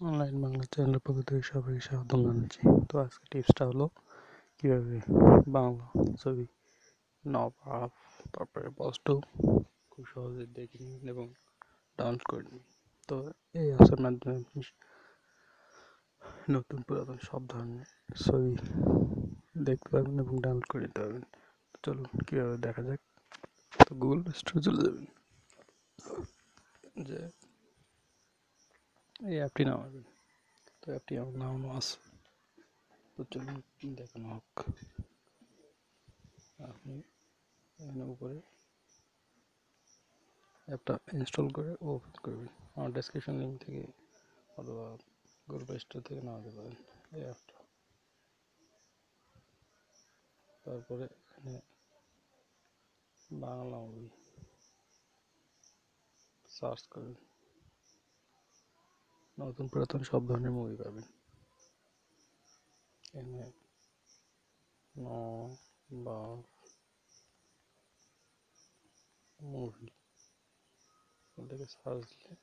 Online Bangla চ্যানেলের পক্ষ থেকে সবাইকে স্বাগতম জানাচ্ছি। তো আজকে টিপসটা হলো কীভাবে বাংলা ছবি নবাব তারপরে বস্তু খুব সহজে দেখে নিন এবং ডাউনলোড করে নিন। তো এই অ্যাপসের মাধ্যমে আপনি নতুন পুরাতন সব ধরনের ছবি দেখতে পারবেন এবং ডাউনলোড করে নিতে পারবেন। তো চলুন কীভাবে দেখা যাক। তো গুগল স্টোরে চলে যাবেন, যে এই অ্যাপটি নামাবেন। তো অ্যাপটি আমার নামানো আছে, তো চলুন দেখানো হোক। আপনি এখানে উপরে অ্যাপটা ইনস্টল করে ওপেন করবেন। আমার ডেসক্রিপশন লিঙ্ক থেকে অথবা গুগল প্লে স্টোর থেকে নামাতে পারেন এই অ্যাপটা। তারপরে এখানে বাংলা মুভি সার্চ করবেন, নতুন পুরাতন সব ধরনের মুভি পাবেন। এখানে নবাব মুভি থেকে সার্চ দিলে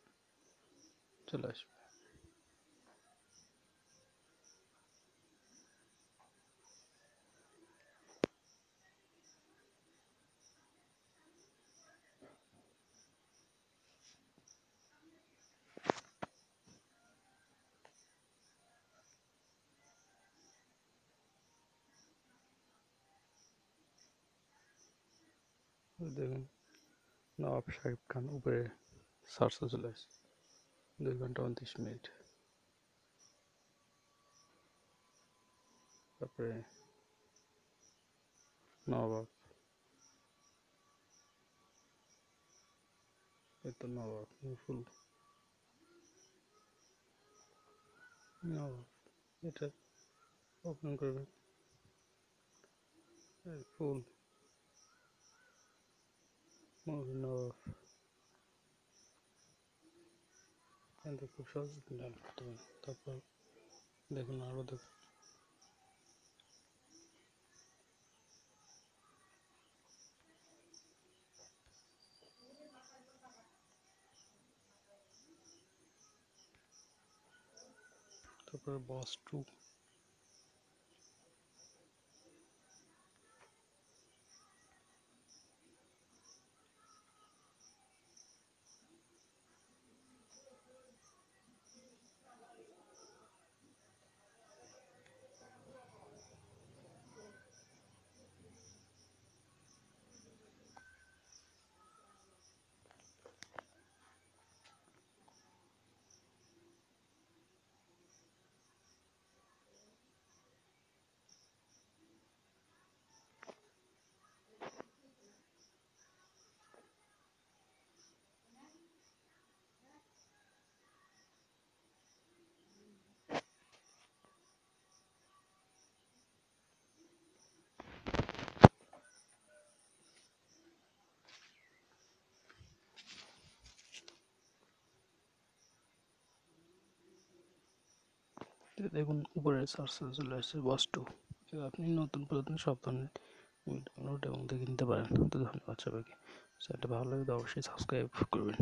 চলে আসবে। দেখুন নবাব শাকিব খান উপরে সার্চে চলে আসছে, 2 ঘন্টা 29 মিনিট। তারপরে নবাব, এই তো নবাব ফুল নবাব, এটা ওপেন করবেন। ফুল মুভি নবাব এখান খুব সহজে ডাউনলোড করতে পারেন। তারপর দেখুন আরও দেখুন। তারপরে বস 2, দেখুন উপরে সার্চে চলে আসছে বস 2। আপনি নতুন পুরাতন সব ধরনের ডাউনলোড এবং দেখে নিতে পারেন। তো ধন্যবাদ সবাইকে। চ্যানেলটা ভালো লাগলে অবশ্যই সাবস্ক্রাইব করবেন।